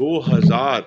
2000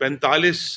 45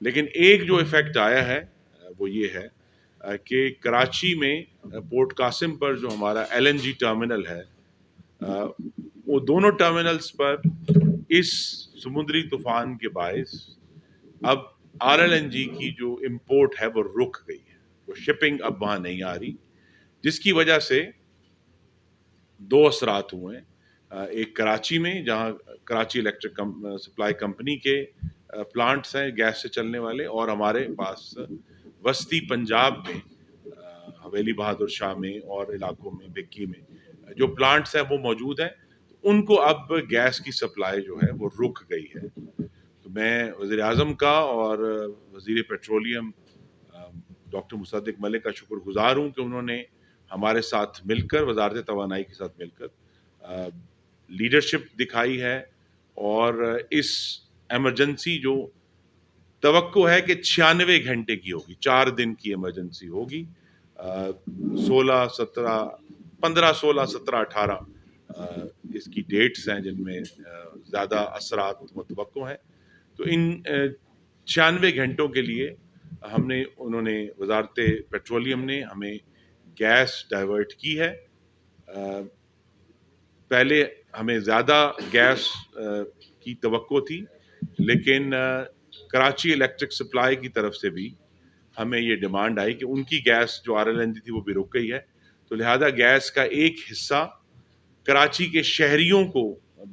لیکن ایک جو ایفیکٹ آیا ہے وہ یہ ہے کہ کراچی میں پورٹ قاسم پر جو ہمارا LNG ٹرمینل ہے، وہ دونوں ٹرمینلز پر اس سمندری طوفان کے باعث اب RLNG کی جو امپورٹ ہے وہ رک گئی ہے، وہ شپنگ اب وہاں نہیں آ رہی، جس کی وجہ سے دو اثرات ہوئے ہیں۔ ایک کراچی میں، جہاں کراچی الیکٹرک سپلائی کمپنی کے پلانٹس ہیں گیس سے چلنے والے، اور ہمارے پاس وسطی پنجاب میں حویلی بہادر شاہ میں اور علاقوں میں بکی میں جو پلانٹس ہیں وہ موجود ہیں، ان کو اب گیس کی سپلائی جو ہے وہ رک گئی ہے۔ تو میں وزیر اعظم کا اور وزیر پیٹرولیم ڈاکٹر مصدق ملک کا شکر گزار ہوں کہ انہوں نے ہمارے ساتھ مل کر، وزارت توانائی کے ساتھ مل کر لیڈرشپ دکھائی ہے، اور اس ایمرجنسی جو توقع ہے کہ 96 گھنٹے کی ہوگی، 4 دن کی ایمرجنسی ہوگی، 16 17 15 16 17 18 اس کی ڈیٹس ہیں جن میں زیادہ اثرات متوقع ہیں۔ تو ان 96 گھنٹوں کے لیے انہوں نے وزارت پیٹرولیم نے ہمیں گیس ڈائیورٹ کی ہے۔ پہلے ہمیں زیادہ گیس کی توقع تھی، لیکن کراچی الیکٹرک سپلائی کی طرف سے بھی ہمیں یہ ڈیمانڈ آئی کہ ان کی گیس جو RLNG تھی وہ بھی رک گئی ہے، تو لہذا گیس کا ایک حصہ کراچی کے شہریوں کو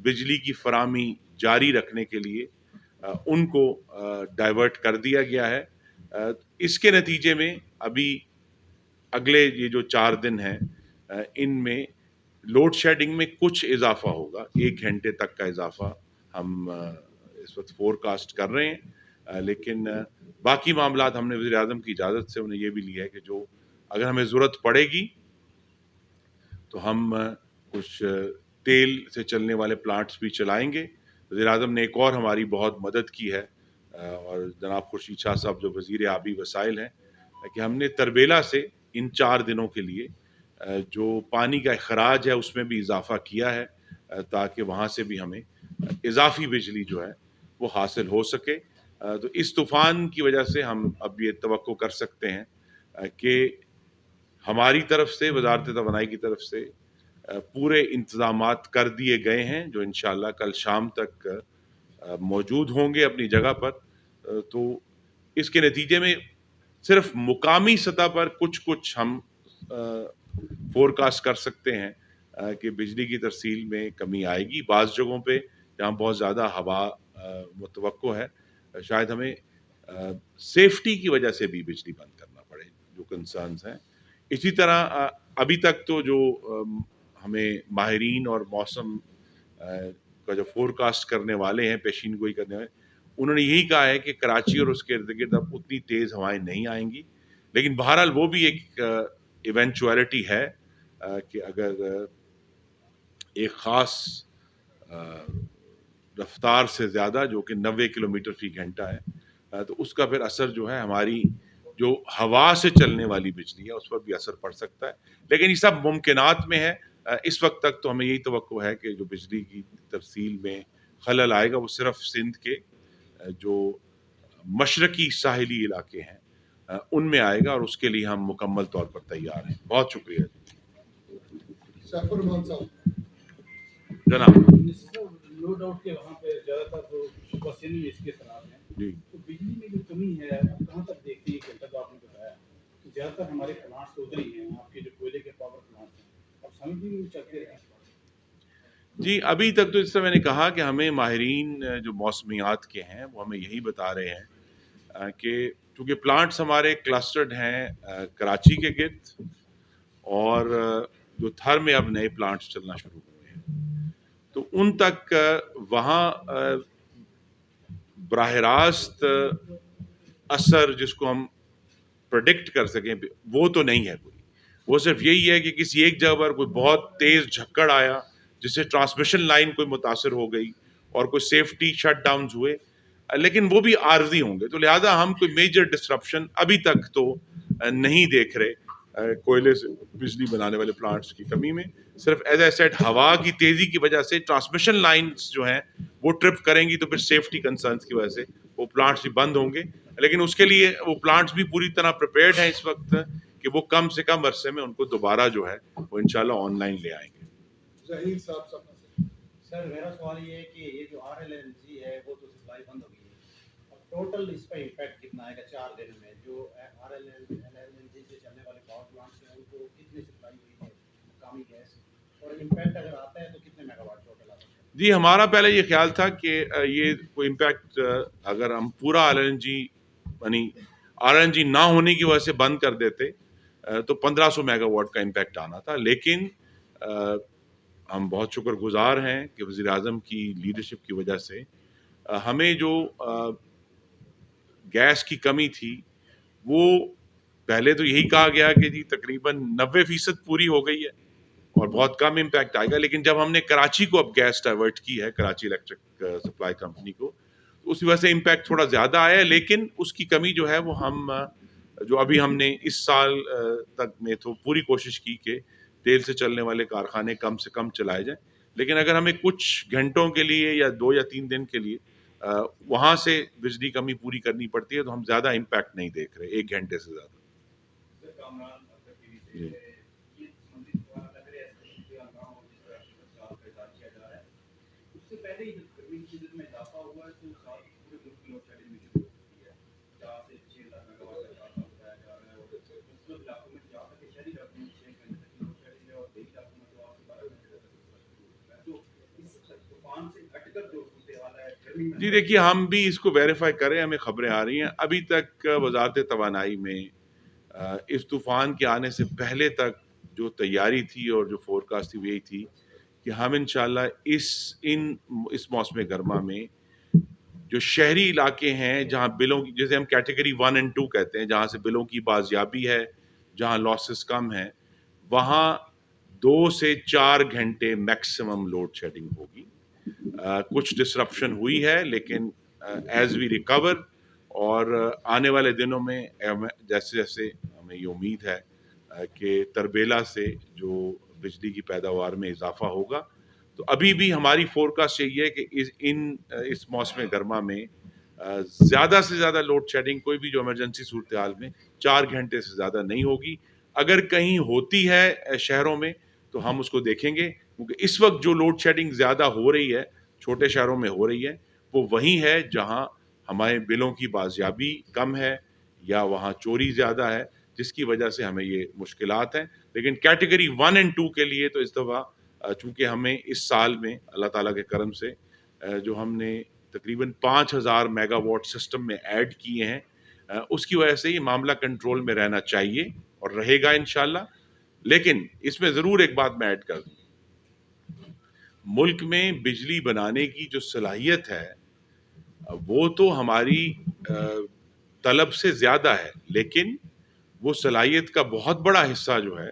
بجلی کی فراہمی جاری رکھنے کے لیے ان کو ڈائیورٹ کر دیا گیا ہے۔ اس کے نتیجے میں ابھی اگلے یہ جو 4 دن ہیں ان میں لوڈ شیڈنگ میں کچھ اضافہ ہوگا، 1 گھنٹے تک کا اضافہ ہم اس وقت فور کاسٹ کر رہے ہیں، لیکن باقی معاملات ہم نے وزیر اعظم کی اجازت سے انہیں یہ بھی لیا ہے کہ جو اگر ہمیں ضرورت پڑے گی تو ہم کچھ تیل سے چلنے والے پلانٹس بھی چلائیں گے۔ وزیر اعظم نے ایک اور ہماری بہت مدد کی ہے، اور جناب خورشید شاہ صاحب جو وزیر آبی وسائل ہیں، کہ ہم نے تربیلا سے ان 4 دنوں کے لیے جو پانی کا اخراج ہے اس میں بھی اضافہ کیا ہے، تاکہ وہاں سے بھی ہمیں اضافی بجلی جو ہے وہ حاصل ہو سکے۔ تو اس طوفان کی وجہ سے ہم اب یہ توقع کر سکتے ہیں کہ ہماری طرف سے، وزارت توانائی کی طرف سے پورے انتظامات کر دیے گئے ہیں، جو انشاءاللہ کل شام تک موجود ہوں گے اپنی جگہ پر۔ تو اس کے نتیجے میں صرف مقامی سطح پر کچھ ہم فور کاسٹ کر سکتے ہیں کہ بجلی کی ترسیل میں کمی آئے گی۔ بعض جگہوں پہ جہاں بہت زیادہ ہوا متوقع ہے، شاید ہمیں سیفٹی کی وجہ سے بھی بجلی بند کرنا پڑے، جو کنسرنز ہیں۔ اسی طرح ابھی تک تو جو ہمیں ماہرین اور موسم کا جو فور کاسٹ کرنے والے ہیں، پیشین گوئی کرنے والے، انہوں نے یہی کہا ہے کہ کراچی اور اس کے ارد گرد اب اتنی تیز ہوائیں نہیں آئیں گی، لیکن بہرحال وہ بھی ایک ایونچویلٹی ہے کہ اگر ایک خاص رفتار سے زیادہ جو کہ 90 کلومیٹر فی گھنٹہ ہے، تو اس کا پھر اثر جو ہے ہماری جو ہوا سے چلنے والی بجلی ہے اس پر بھی اثر پڑ سکتا ہے۔ لیکن یہ سب ممکنات میں ہے۔ اس وقت تک تو ہمیں یہی توقع ہے کہ جو بجلی کی ترسیل میں خلل آئے گا وہ صرف سندھ کے جو مشرقی ساحلی علاقے ہیں ان میں آئے گا، اور اس کے لیے ہم مکمل طور پر تیار ہیں۔ بہت شکریہ جناب۔ نو ڈاؤٹ کہ وہاں پہ زیادہ تر جو پسینے اس کے خلاف ہیں، جی، تو بجلی میں جو کمی ہے آپ کہاں تک دیکھتے ہیں؟ کہ تک آپ نے بتایا زیادہ تر ہمارے پلانٹس ادھر ہی ہیں، آپ کے جو کوئلے کے پاور پلانٹس ہیں، اب سمجھ بھی چلتے ہیں۔ جی، ابھی تک تو جس طرح میں نے کہا کہ ہمیں ماہرین جو موسمیات کے ہیں وہ ہمیں یہی بتا رہے ہیں کہ چونکہ پلانٹس ہمارے کلسٹرڈ ہیں کراچی کے گرد، اور جو تھر میں اب نئے پلانٹس چلنا شروع ہوئے ہیں، تو ان تک وہاں براہ راست اثر جس کو ہم پریڈکٹ کر سکیں وہ تو نہیں ہے کوئی۔ وہ صرف یہی ہے کہ کسی ایک جگہ پر کوئی بہت تیز جھکڑ آیا جس سے ٹرانسمیشن لائن کوئی متاثر ہو گئی اور کوئی سیفٹی شٹ ڈاؤنز ہوئے، لیکن وہ بھی عارضی ہوں گے۔ تو لہٰذا ہم کوئی میجر ڈسرپشن ابھی تک تو نہیں دیکھ رہے، کوئلے سے بجلی بنانے والے پلانٹس کی کمی میں. صرف ایز اے سیٹ ہوا کی تیزی کی وجہ سے ٹرانسمیشن لائنس جو ہیں وہ ٹرپ کریں گی تو پھر سیفٹی کنسرنس کی وجہ سے وہ پلانٹس بھی بند ہوں گے. لیکن اس کے لیے وہ پلانٹس بھی پوری طرح پریپیئرڈ ہیں اس وقت کہ وہ کم سے کم عرصے میں ان کو دوبارہ جو ہے وہ انشاءاللہ آن لائن لے آئیں گے. ظہیر صاحب سر میرا سوال یہ ہے کہ یہ جو RLNG ہے وہ تو سپلائی بند ہو گئی ہے، اب ٹوٹل اس پہ امپیکٹ کتنا آئے گا 4 دن میں؟ جو RLNG سے چلنے والے پاور پلانٹس ہیں ان کو کتنی سپلائی ہوئی ہے مقامی گیس، اور امپیکٹ اگر آتا ہے تو کتنے میگا واٹ ٹوٹل آتا ہے؟ جی ہمارا پہلے یہ خیال تھا کہ یہ کوئی امپیکٹ اگر ہم پورا RLNG یعنی RLNG نہ ہونے کی وجہ سے بند کر دیتے تو 1500 میگا واٹ کا امپیکٹ آنا تھا. لیکن ہم بہت شکر گزار ہیں کہ وزیر اعظم کی لیڈرشپ کی وجہ سے ہمیں جو گیس کی کمی تھی وہ پہلے تو یہی کہا گیا کہ جی تقریباً 90% پوری ہو گئی ہے اور بہت کم امپیکٹ آئے گا. لیکن جب ہم نے کراچی کو اب گیس ڈائیورٹ کی ہے، کراچی الیکٹرک سپلائی کمپنی کو، تو اس وجہ سے امپیکٹ تھوڑا زیادہ آیا ہے. لیکن اس کی کمی جو ہے وہ ہم جو ابھی ہم نے اس سال تک میں تو پوری کوشش کی کہ تیل سے چلنے والے کارخانے کم سے کم چلائے جائیں. لیکن اگر ہمیں کچھ گھنٹوں کے لیے یا 2 یا 3 دن کے لیے وہاں سے بجلی کمی پوری کرنی پڑتی ہے تو ہم زیادہ امپیکٹ نہیں دیکھ رہے 1 گھنٹے سے زیادہ. جی جی دیکھیے ہم بھی اس کو ویریفائی کریں، ہمیں خبریں آ رہی ہیں. ابھی تک وزارت توانائی میں اس طوفان کے آنے سے پہلے تک جو تیاری تھی اور جو فورکاسٹ تھی وہ یہی تھی کہ ہم انشاءاللہ اس موسم گرما میں جو شہری علاقے ہیں جہاں بلوں کی، جیسے ہم کیٹیگری 1 اور 2 کہتے ہیں، جہاں سے بلوں کی بازیابی ہے، جہاں لاسز کم ہیں، وہاں 2 سے 4 گھنٹے میکسیمم لوڈ شیڈنگ ہوگی. کچھ ڈسرپشن ہوئی ہے لیکن ایز وی ریکور اور آنے والے دنوں میں جیسے جیسے ہمیں یہ امید ہے کہ تربیلا سے جو بجلی کی پیداوار میں اضافہ ہوگا، تو ابھی بھی ہماری فورکاسٹ یہی ہے کہ اس موسم گرما میں زیادہ سے زیادہ لوڈ شیڈنگ کوئی بھی جو ایمرجنسی صورتحال میں 4 گھنٹے سے زیادہ نہیں ہوگی. اگر کہیں ہوتی ہے شہروں میں تو ہم اس کو دیکھیں گے، کیونکہ اس وقت جو لوڈ شیڈنگ زیادہ ہو رہی ہے چھوٹے شہروں میں ہو رہی ہے وہ وہی ہے جہاں ہمارے بلوں کی بازیابی کم ہے یا وہاں چوری زیادہ ہے، جس کی وجہ سے ہمیں یہ مشکلات ہیں. لیکن کیٹیگری 1 اور 2 کے لیے تو اس دفعہ چونکہ ہمیں اس سال میں اللہ تعالیٰ کے کرم سے جو ہم نے تقریباً 5000 میگا واٹ سسٹم میں ایڈ کیے ہیں، اس کی وجہ سے یہ معاملہ کنٹرول میں رہنا چاہیے اور رہے گا انشاءاللہ. لیکن اس میں ضرور ایک بات میں ایڈ کر دوں، ملک میں بجلی بنانے کی جو صلاحیت ہے وہ تو ہماری طلب سے زیادہ ہے، لیکن وہ صلاحیت کا بہت بڑا حصہ جو ہے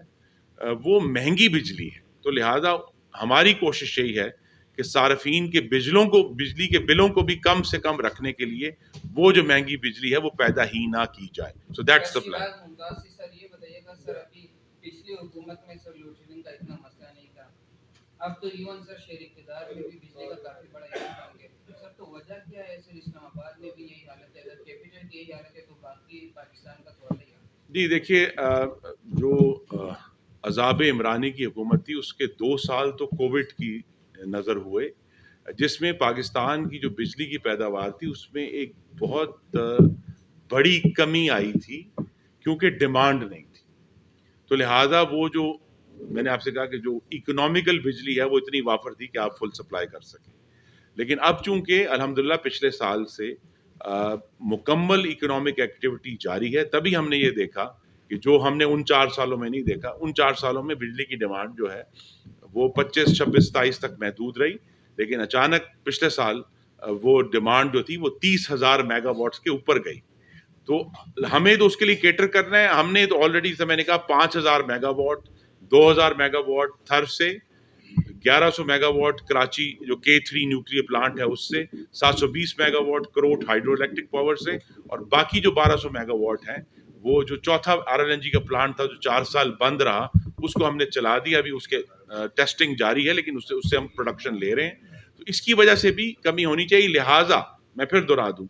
وہ مہنگی بجلی ہے. تو لہٰذا ہماری کوشش یہی ہے کہ صارفین کے بجلی کے بلوں کو بھی کم سے کم رکھنے کے لیے وہ جو مہنگی بجلی ہے وہ پیدا ہی نہ کی جائے. So that's the plan. سر یہ بتائیے گا سر، ابھی پچھلی حکومت میں سر لوڈ شیڈنگ کا اتنا مسئلہ نہیں تھا، اب تو ایون سر شہر اقتدار میں بھی بجلی کا کافی بڑا ایشو بن گیا. سر تو وجہ کیا ہے؟ سر اسلام آباد میں بھی یہی حالت ہے، اگر کیپٹل کی یہی حالت ہے تو باقی پاکستان کا سوال ہے. جی دیکھیے جو عذاب عمرانی کی حکومت تھی اس کے 2 سال تو کووڈ کی نظر ہوئے، جس میں پاکستان کی جو بجلی کی پیداوار تھی اس میں ایک بہت بڑی کمی آئی تھی کیونکہ ڈیمانڈ نہیں تھی. تو لہٰذا وہ جو میں نے آپ سے کہا کہ جو اکنامیکل بجلی ہے وہ اتنی وافر تھی کہ آپ فل سپلائی کر سکیں. لیکن اب چونکہ الحمدللہ پچھلے سال سے مکمل اکنامک ایکٹیویٹی جاری ہے، تبھی ہم نے یہ دیکھا کہ جو ہم نے ان 4 سالوں میں نہیں دیکھا. ان 4 سالوں میں بجلی کی ڈیمانڈ جو ہے وہ 25, 26, 27 تک محدود رہی، لیکن اچانک پچھلے سال وہ ڈیمانڈ جو تھی وہ 30,000 میگا واٹس کے اوپر گئی. تو ہمیں تو اس کے لیے کیٹر کرنا ہے. ہم نے تو آلریڈی میں نے کہا 5,000 میگا واٹ، 2,000 میگا واٹ تھر سے، 1100 میگا واٹ کراچی جو K3 نیوکلیئر پلانٹ ہے اس سے، 720 megawatt Karot hydroelectric power سے، اور باقی جو 1200 میگا واٹ ہیں وہ جو چوتھا RLNG کا پلانٹ تھا جو 4 سال بند رہا اس کو ہم نے چلا دیا, ابھی اس کے ٹیسٹنگ جاری ہے لیکن اس سے ہم پروڈکشن لے رہے ہیں. تو اس کی وجہ سے بھی کمی ہونی چاہیے. لہٰذا میں پھر دہرا دوں,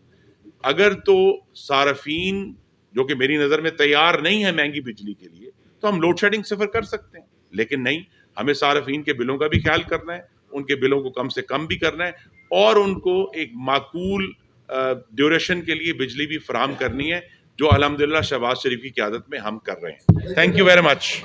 اگر تو صارفین جو کہ میری نظر میں تیار نہیں ہے مہنگی بجلی کے لیے تو ہم لوڈ شیڈنگ صفر کر سکتے ہیں, لیکن نہیں, ہمیں صارفین کے بلوں کا بھی خیال کرنا ہے, ان کے بلوں کو کم سے کم بھی کرنا ہے اور ان کو ایک معقول ڈیوریشن کے لیے بجلی بھی فراہم کرنی ہے, جو الحمدللہ شہباز شریف کی قیادت میں ہم کر رہے ہیں. Thank you very much.